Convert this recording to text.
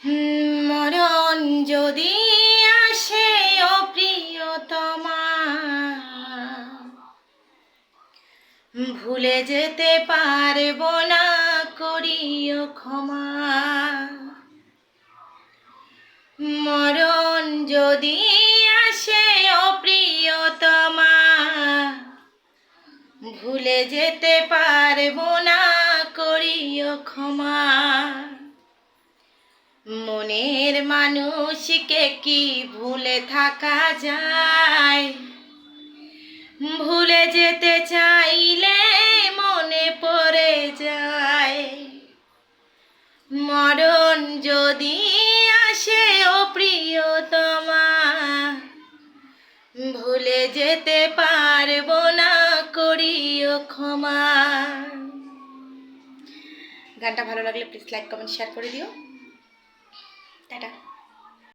মরণ যদি আসে ও প্রিয়তমা, ভুলে যেতে পারবো না, করিও ক্ষমা। মরণ যদি আসে ও প্রিয়তমা, ভুলে যেতে পারবো না, করিও ক্ষমা। মনের মানুষকে কি ভুলে থাকা যায়? ভুলে যেতে চাইলে মনে পড়ে যায়। মরণ যদি আসে ও প্রিয়তমা, ভুলে যেতে পারবো না, করিও ক্ষমা। গানটা ভালো লাগলে প্লিজ লাইক কমেন্ট শেয়ার করে দিও। টাটা।